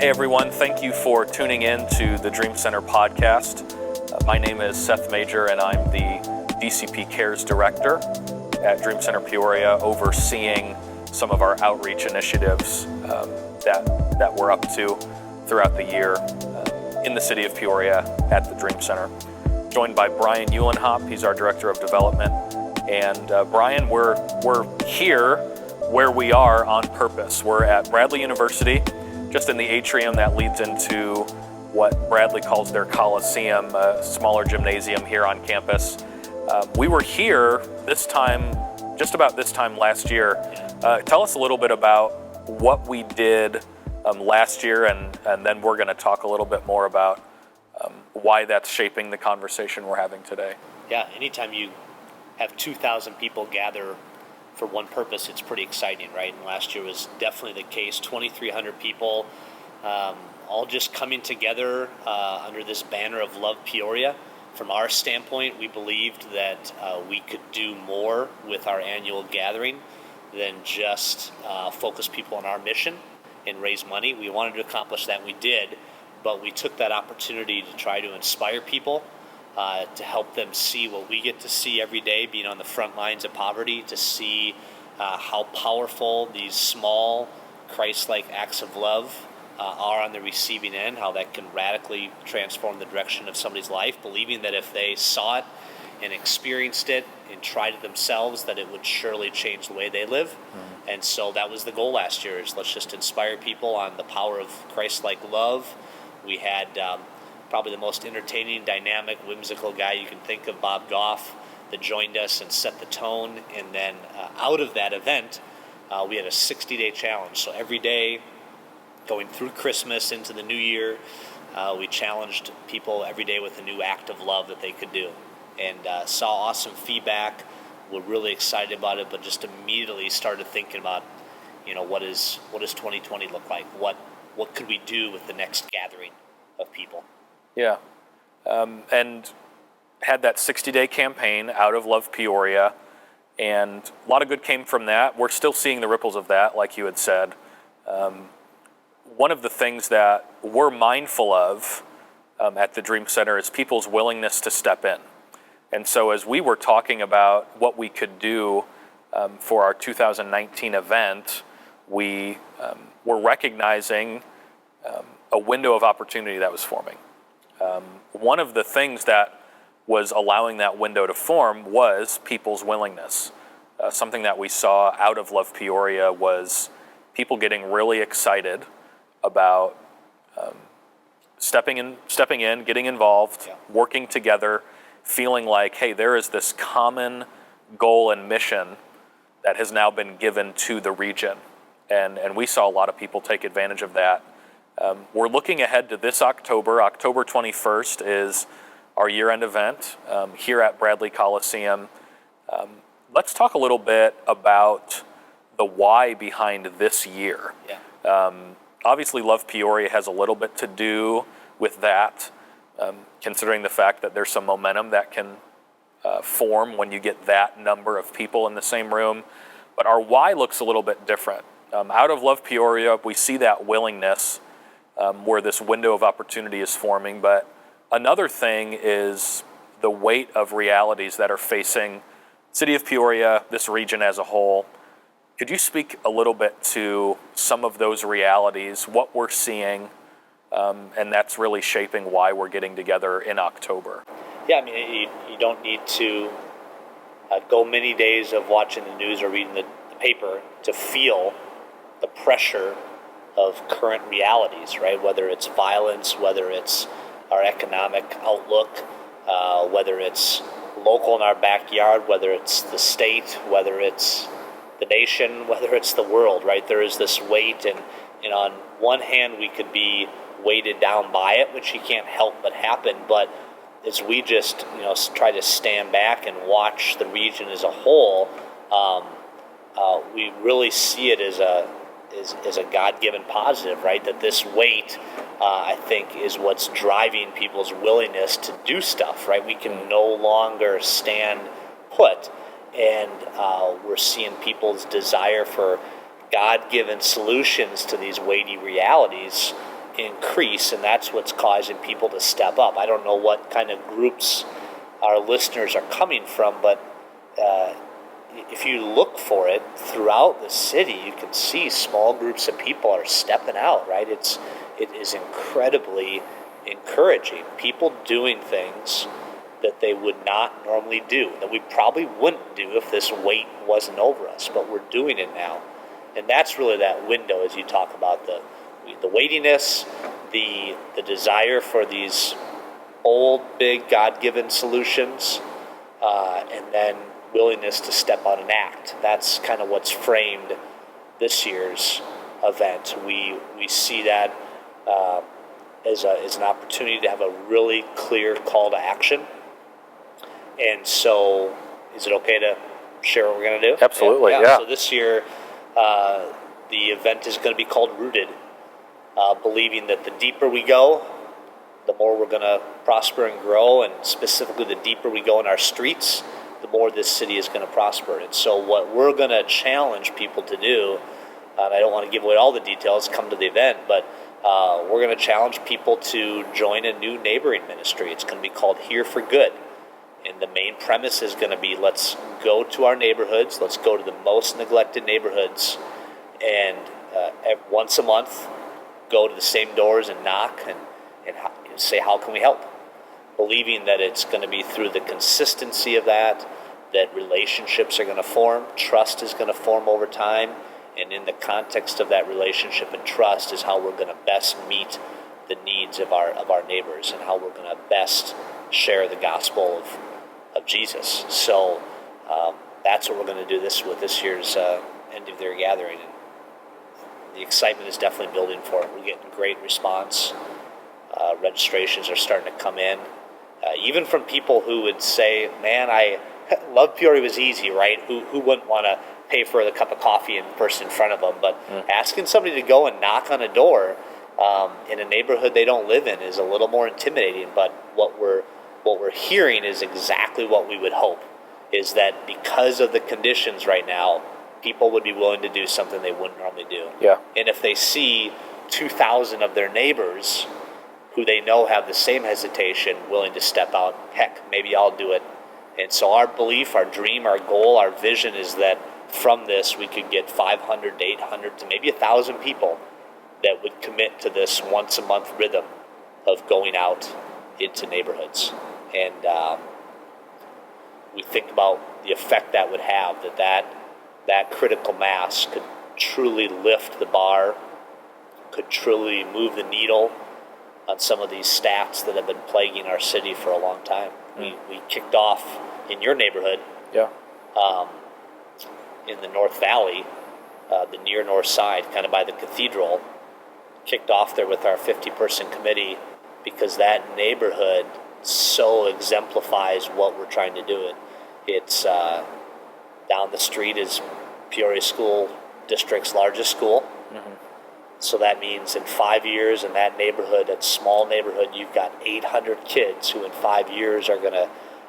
Hey everyone, thank you for tuning in to the Dream Center podcast. My name is Seth Major and I'm the DCP Cares Director at Dream Center Peoria, overseeing some of our outreach initiatives that we're up to throughout the year in the city of Peoria at the Dream Center. Joined by Brian Uhlenhop, he's our Director of Development. And Brian, we're here where we are on purpose. We're at Bradley University, just in the atrium that leads into what Bradley calls their Coliseum, a smaller gymnasium here on campus. We were here this time, just about this time last year. Tell us a little bit about what we did last year, and then we're going to talk a little bit more about why that's shaping the conversation we're having today. Yeah, anytime you have 2,000 people gather for one purpose, it's pretty exciting, right? And last year was definitely the case. 2,300 people, all just coming together under this banner of Love Peoria. From our standpoint, we believed that we could do more with our annual gathering than just focus people on our mission and raise money. We wanted to accomplish that, we did, but we took that opportunity to try to inspire people, to help them see what we get to see every day, being on the front lines of poverty, to see how powerful these small Christ-like acts of love are on the receiving end, how that can radically transform the direction of somebody's life, believing that if they saw it and experienced it and tried it themselves, that it would surely change the way they live. Mm-hmm. And so that was the goal last year, is let's just inspire people on the power of Christ-like love. We had probably the most entertaining, dynamic, whimsical guy you can think of, Bob Goff, that joined us and set the tone. And then out of that event, we had a 60-day challenge. So every day, going through Christmas into the new year, we challenged people every day with a new act of love that they could do. And saw awesome feedback. We're really excited about it, but just immediately started thinking about, what does 2020 look like? What could we do with the next gathering of people? Yeah, and had that 60-day campaign out of Love Peoria, and a lot of good came from that. We're still seeing the ripples of that, like you had said. One of the things that we're mindful of at the Dream Center is people's willingness to step in. And so as we were talking about what we could do for our 2019 event, we were recognizing a window of opportunity that was forming. One of the things that was allowing that window to form was people's willingness. Something that we saw out of Love Peoria was people getting really excited about stepping in, getting involved, working together, feeling like, hey, there is this common goal and mission that has now been given to the region. And we saw a lot of people take advantage of that. We're looking ahead to this October. October 21st is our year-end event here at Bradley Coliseum. Let's talk a little bit about the why behind this year. Yeah. Obviously, Love Peoria has a little bit to do with that, considering the fact that there's some momentum that can form when you get that number of people in the same room. But our why looks a little bit different. Out of Love Peoria, we see that willingness where this window of opportunity is forming. But another thing is the weight of realities that are facing city of Peoria, this region as a whole. Could you speak a little bit to some of those realities, what we're seeing, and that's really shaping why we're getting together in October? Yeah, I mean, you don't need to go many days of watching the news or reading the paper to feel the pressure of current realities, right? Whether it's violence, whether it's our economic outlook, whether it's local in our backyard, whether it's the state, whether it's the nation, whether it's the world, right? There is this weight, and on one hand, we could be weighted down by it, which you can't help but happen, but as we just try to stand back and watch the region as a whole, we really see it as a God-given positive, right? That this weight, I think, is what's driving people's willingness to do stuff, right? We can no longer stand put, and we're seeing people's desire for God-given solutions to these weighty realities increase, and that's what's causing people to step up. I don't know what kind of groups our listeners are coming from, but if you look for it throughout the city, you can see small groups of people are stepping out, right? It is incredibly encouraging. People doing things that they would not normally do, that we probably wouldn't do if this weight wasn't over us, but we're doing it now. And that's really that window, as you talk about the weightiness, the desire for these old, big, God-given solutions, and then willingness to step out and act. That's kind of what's framed this year's event. We see that as an opportunity to have a really clear call to action. And so, is it okay to share what we're going to do? Absolutely, yeah. So this year, the event is going to be called Rooted, believing that the deeper we go, the more we're going to prosper and grow, and specifically the deeper we go in our streets, the more this city is going to prosper. And so what we're going to challenge people to do, and I don't want to give away all the details, come to the event, but we're going to challenge people to join a new neighboring ministry. It's going to be called Here for Good. And the main premise is going to be, let's go to our neighborhoods, let's go to the most neglected neighborhoods, and once a month, go to the same doors and knock and say, how can we help? Believing that it's going to be through the consistency of that relationships are going to form, trust is going to form over time, and in the context of that relationship and trust is how we're going to best meet the needs of our neighbors and how we're going to best share the gospel of Jesus. So that's what we're going to do this year's end of year gathering. And the excitement is definitely building for it. We're getting great response. Registrations are starting to come in, even from people who would say, man, I Love Peoria was easy, right? Who wouldn't want to pay for the cup of coffee in the person in front of them? But asking somebody to go and knock on a door in a neighborhood they don't live in is a little more intimidating. But what we're hearing is exactly what we would hope, is that because of the conditions right now, people would be willing to do something they wouldn't normally do. Yeah. And if they see 2,000 of their neighbors who they know have the same hesitation willing to step out, heck, maybe I'll do it. And so our belief, our dream, our goal, our vision is that from this we could get 500 to 800 to maybe 1,000 people that would commit to this once a month rhythm of going out into neighborhoods. And we think about the effect that would have, that critical mass could truly lift the bar, could truly move the needle on some of these stats that have been plaguing our city for a long time. We kicked off in your neighborhood, Yeah. in the North Valley, the near north side, kind of by the cathedral, kicked off there with our 50-person committee because that neighborhood so exemplifies what we're trying to do. It's down the street is Peoria School District's largest school. Mm-hmm. So that means in 5 years in that neighborhood, that small neighborhood, you've got 800 kids who in 5 years are going to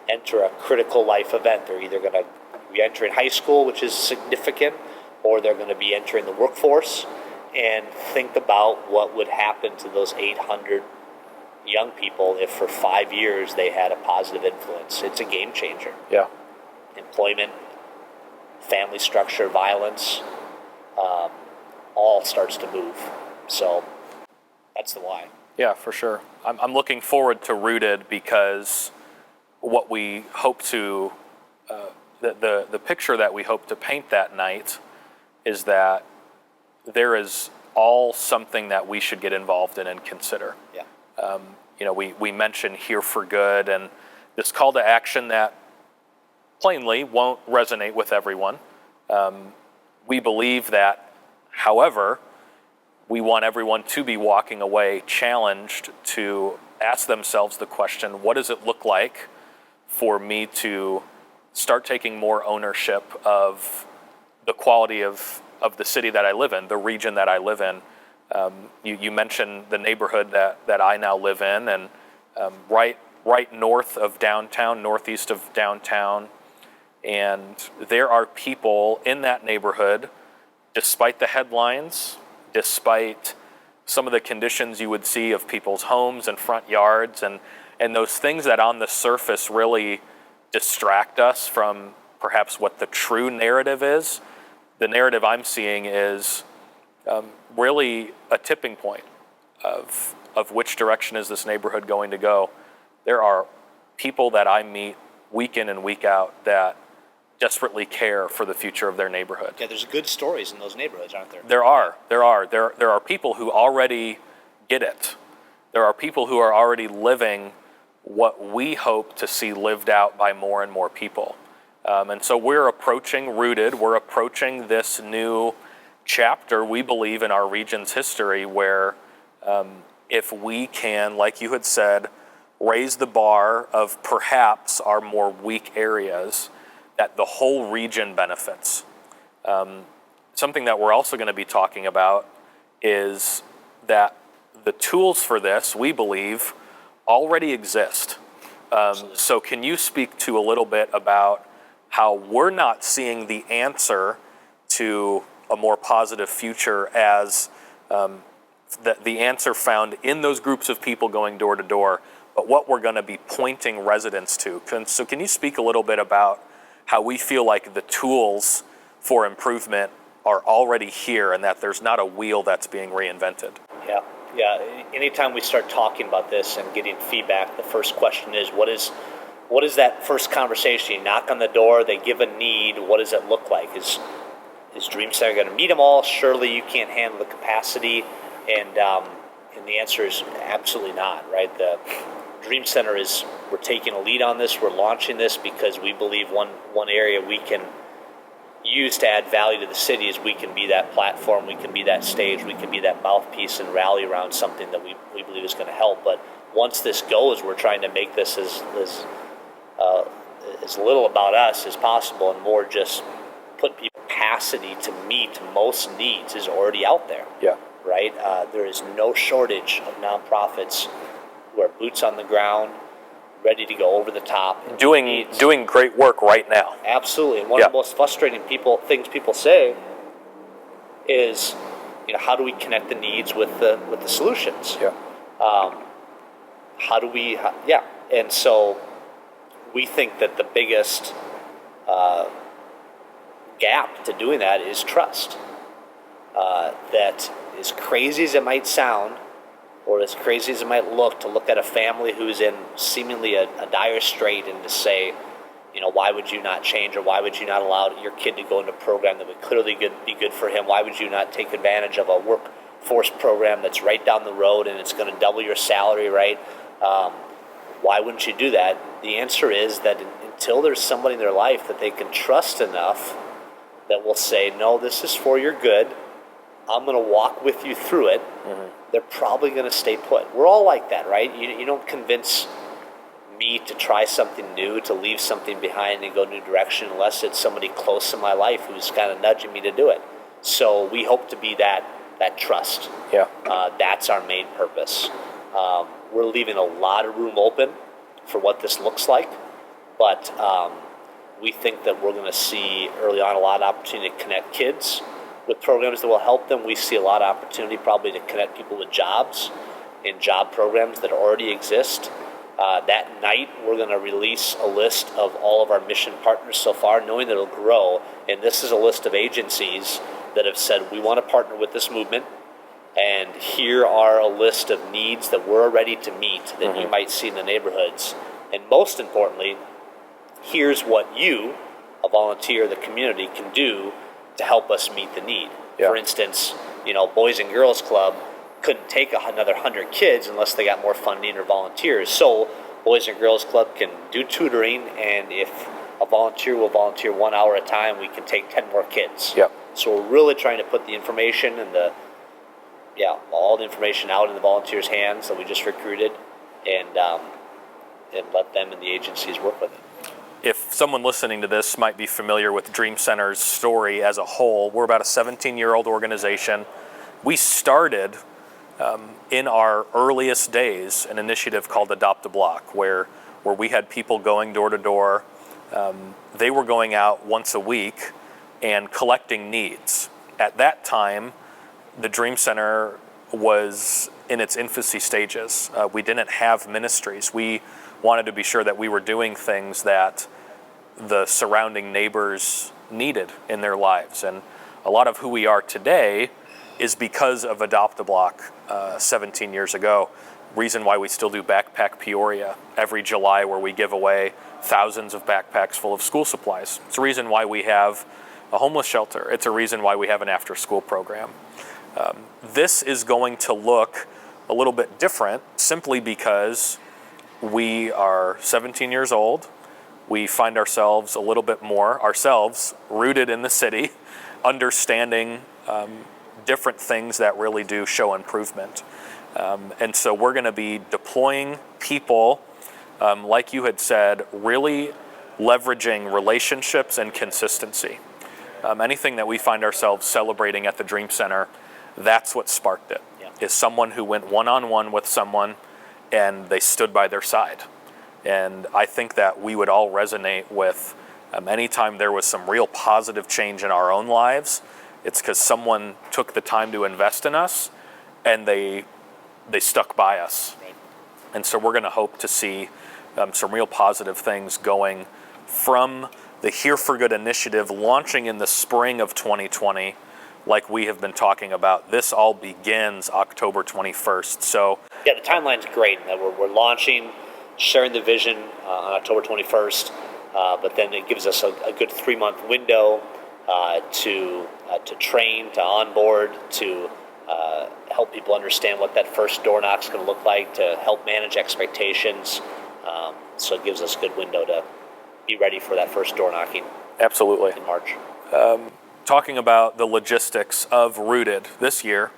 enter a critical life event. They're either going to be entering high school, which is significant, or they're going to be entering the workforce. And think about what would happen to those 800 young people if for 5 years they had a positive influence. It's a game changer. Yeah. Employment, family structure, violence, all starts to move. So that's the why. Yeah, for sure. I'm looking forward to Rooted because what we hope to, the picture that we hope to paint that night is that there is all something that we should get involved in and consider. Yeah. We mentioned Here for Good and this call to action that plainly won't resonate with everyone. We believe that, however, we want everyone to be walking away challenged to ask themselves the question, what does it look like for me to start taking more ownership of the quality of the city that I live in, the region that I live in? You mentioned the neighborhood that I now live in, and right north of downtown, northeast of downtown, and there are people in that neighborhood, despite the headlines, despite some of the conditions you would see of people's homes and front yards, and those things that on the surface really distract us from perhaps what the true narrative is. The narrative I'm seeing is really a tipping point of which direction is this neighborhood going to go. There are people that I meet week in and week out that desperately care for the future of their neighborhood. Yeah, there's good stories in those neighborhoods, aren't there? There are people who already get it. There are people who are already living what we hope to see lived out by more and more people. And so we're approaching Rooted, we're approaching this new chapter, we believe, in our region's history where if we can, like you had said, raise the bar of perhaps our more weak areas, that the whole region benefits. Something that we're also going to be talking about is that the tools for this, we believe, already exist. So can you speak to a little bit about how we're not seeing the answer to a more positive future as the answer found in those groups of people going door to door, but what we're going to be pointing residents to? So can you speak a little bit about how we feel like the tools for improvement are already here and that there's not a wheel that's being reinvented? Yeah. Anytime we start talking about this and getting feedback, the first question is, what is that first conversation? You knock on the door, they give a need. What does it look like? Is Dream Center going to meet them all? Surely you can't handle the capacity. And the answer is absolutely not, right? The Dream Center we're taking a lead on this. We're launching this because we believe one area we can use to add value to the city is we can be that platform, we can be that stage, we can be that mouthpiece and rally around something that we believe is going to help. But once this goes, we're trying to make this as little about us as possible and more just put people capacity to meet most needs is already out there. Yeah. Right? There is no shortage of nonprofits who are boots on the ground, ready to go over the top. Doing great work right now. Absolutely. And one of the most frustrating things people say is, how do we connect the needs with the solutions? Yeah. And so we think that the biggest gap to doing that is trust. That as crazy as it might sound, or as crazy as it might look, to look at a family who's in seemingly a dire strait and to say, why would you not change, or why would you not allow your kid to go into a program that would clearly be good for him? Why would you not take advantage of a workforce program that's right down the road and it's going to double your salary, right? Why wouldn't you do that? The answer is that until there's somebody in their life that they can trust enough that will say, no, this is for your good, I'm going to walk with you through it, they're probably going to stay put. We're all like that, right? You don't convince me to try something new, to leave something behind and go a new direction unless it's somebody close in my life who's kind of nudging me to do it. So we hope to be that trust. Yeah. That's our main purpose. We're leaving a lot of room open for what this looks like, but we think that we're going to see early on a lot of opportunity to connect kids with programs that will help them. We see a lot of opportunity probably to connect people with jobs in job programs that already exist. That night, we're going to release a list of all of our mission partners so far, knowing that it'll grow. And this is a list of agencies that have said, we want to partner with this movement. And here are a list of needs that we're ready to meet that you might see in the neighborhoods. And most importantly, here's what you, a volunteer, the community, can do to help us meet the need. Yeah. For instance, Boys and Girls Club couldn't take another 100 kids unless they got more funding or volunteers. So Boys and Girls Club can do tutoring, and if a volunteer will volunteer 1 hour at a time, we can take 10 more kids. Yep. So we're really trying to put the information and all the information out in the volunteers' hands that we just recruited, and let them and the agencies work with it. If someone listening to this might be familiar with Dream Center's story as a whole, we're about a 17-year-old organization. We started in our earliest days an initiative called Adopt a Block, where we had people going door to door. They were going out once a week and collecting needs. At that time, the Dream Center was in its infancy stages. We didn't have ministries. We wanted to be sure that we were doing things that the surrounding neighbors needed in their lives. And a lot of who we are today is because of Adopt-A-Block 17 years ago. Reason why we still do Backpack Peoria every July, where we give away thousands of backpacks full of school supplies. It's a reason why we have a homeless shelter. It's a reason why we have an after-school program. This is going to look a little bit different simply because we are 17 years old. We find ourselves a little bit more rooted in the city, understanding different things that really do show improvement. And so we're going to be deploying people, like you had said, really leveraging relationships and consistency. Anything that we find ourselves celebrating at the Dream Center, that's what sparked it, is someone who went one-on-one with someone and they stood by their side. And I think that we would all resonate with anytime there was some real positive change in our own lives, it's because someone took the time to invest in us and they stuck by us. Right. And so we're going to hope to see some real positive things going from the Here for Good initiative launching in the spring of 2020, like we have been talking about. This all begins October 21st. So yeah, the timeline's great. We're launching, sharing the vision on October 21st, but then it gives us a good 3-month window to train, to onboard, to help people understand what that first door knock's going to look like, to help manage expectations. So it gives us a good window to be ready for that first door knocking. Absolutely. In March. Talking about the logistics of Rooted this year,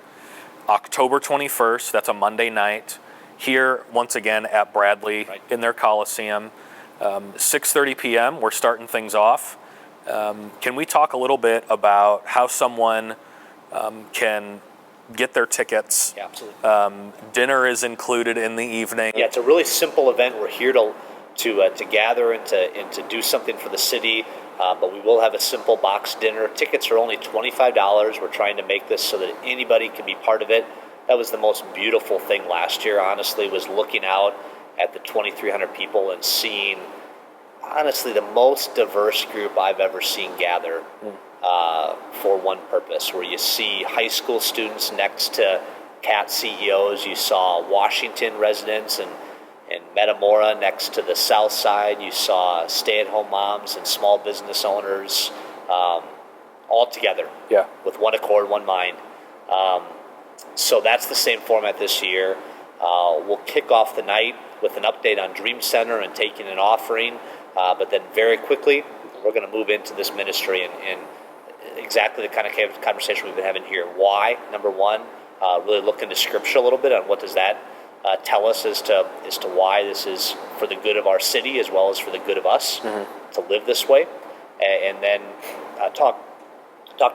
October 21st, that's a Monday night, here once again at Bradley in their Coliseum. 6:30 p.m., we're starting things off. Can we talk a little bit about how someone can get their tickets? Yeah, absolutely. Dinner is included in the evening. Yeah, it's a really simple event. We're here to gather and to do something for the city, but we will have a simple box dinner. Tickets are only $25. We're trying to make this so that anybody can be part of it. That was the most beautiful thing last year, honestly, was looking out at the 2,300 people and seeing, honestly, the most diverse group I've ever seen gather for one purpose, where you see high school students next to CAT CEOs, you saw Washington residents and Metamora next to the south side, you saw stay-at-home moms and small business owners all together with one accord, one mind. So that's the same format this year. We'll kick off the night with an update on Dream Center and taking an offering, but then very quickly we're going to move into this ministry and exactly the kind of conversation we've been having here. Why? Number one, really look into Scripture a little bit on what does that tell us as to why this is for the good of our city as well as for the good of us to live this way, and then talk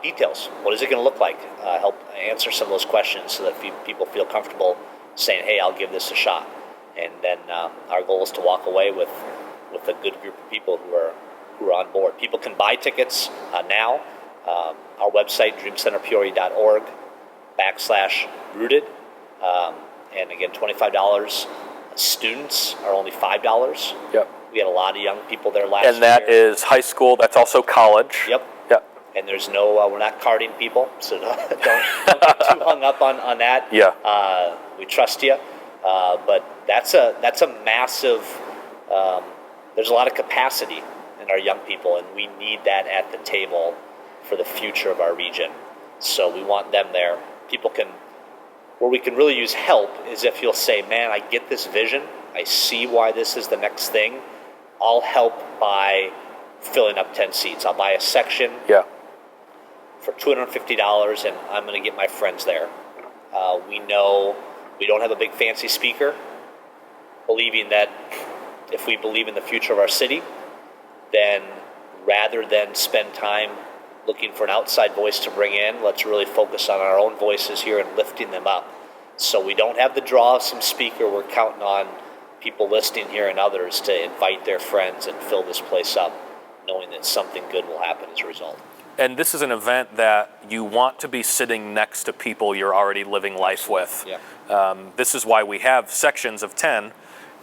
details. What is it going to look like? Help answer some of those questions so that people feel comfortable saying, "Hey, I'll give this a shot." And then our goal is to walk away with a good group of people who are on board. People can buy tickets now. Our website, dreamcenterpeoria.org/rooted. And again, $25. Students are only $5. Yep. We had a lot of young people there last year. And that is high school. That's also college. Yep. Yep. And there's no, we're not carding people, so don't get too hung up on that. Yeah. We trust you. But that's a massive, there's a lot of capacity in our young people, and we need that at the table for the future of our region. So we want them there. Where we can really use help is if you'll say, "Man, I get this vision. I see why this is the next thing. I'll help by filling up 10 seats. I'll buy a section for $250, and I'm going to get my friends there." We know we don't have a big fancy speaker, believing that if we believe in the future of our city, then rather than spend time looking for an outside voice to bring in, let's really focus on our own voices here and lifting them up. So we don't have the draw of some speaker. We're counting on people listening here and others to invite their friends and fill this place up, knowing that something good will happen as a result. And this is an event that you want to be sitting next to people you're already living life with. Yeah. This is why we have sections of 10,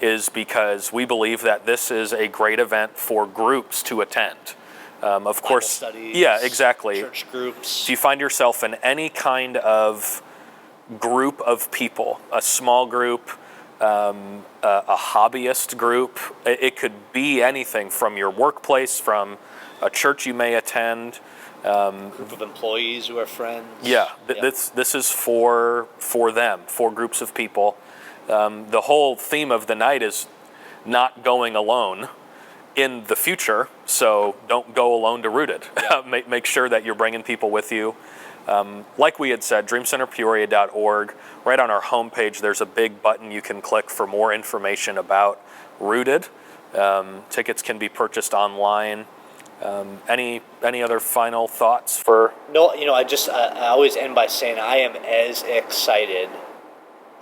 is because we believe that this is a great event for groups to attend. Of course, studies, yeah, exactly. Church groups. Do you find yourself in any kind of group of people, a small group, a hobbyist group? It could be anything from your workplace, from a church you may attend. Group of employees who are friends. Yeah, this is for them, for groups of people. The whole theme of the night is not going alone in the future, so don't go alone to Rooted. Yeah. Make sure that you're bringing people with you. Like we had said, dreamcenterpeoria.org, right on our homepage, there's a big button you can click for more information about Rooted. Tickets can be purchased online. Any other final thoughts for? No, I always end by saying I am as excited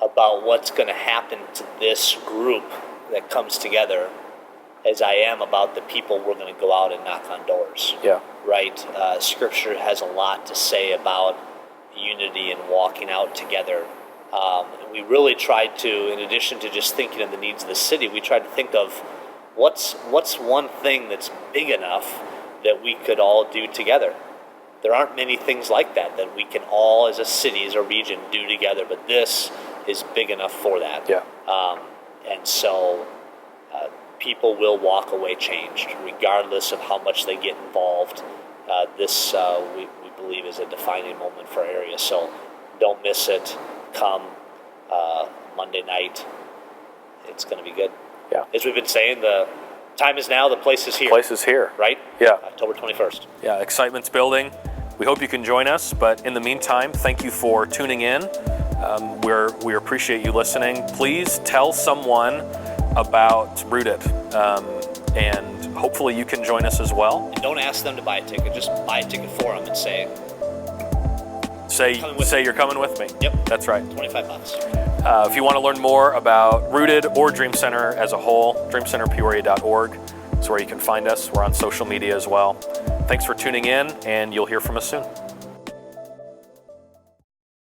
about what's going to happen to this group that comes together as I am about the people we're going to go out and knock on doors. Yeah. Right? Scripture has a lot to say about unity and walking out together. And we really tried to, in addition to just thinking of the needs of the city, we tried to think of what's one thing that's big enough that we could all do together. There aren't many things like that we can all, as a city, as a region, do together, but this is big enough for that. Yeah. And so people will walk away changed, regardless of how much they get involved. This, we believe, is a defining moment for our area. So don't miss it. Come Monday night. It's going to be good. Yeah. As we've been saying, the time is now, the place is here. Place is here. Right? Yeah. October 21st. Yeah, excitement's building. We hope you can join us, but in the meantime, thank you for tuning in. We appreciate you listening. Please tell someone about Rooted, and hopefully you can join us as well. And don't ask them to buy a ticket. Just buy a ticket for them and say you're coming with me. Yep. That's right. $25. If you want to learn more about Rooted or Dream Center as a whole, dreamcenterpeoria.org is where you can find us. We're on social media as well. Thanks for tuning in, and you'll hear from us soon.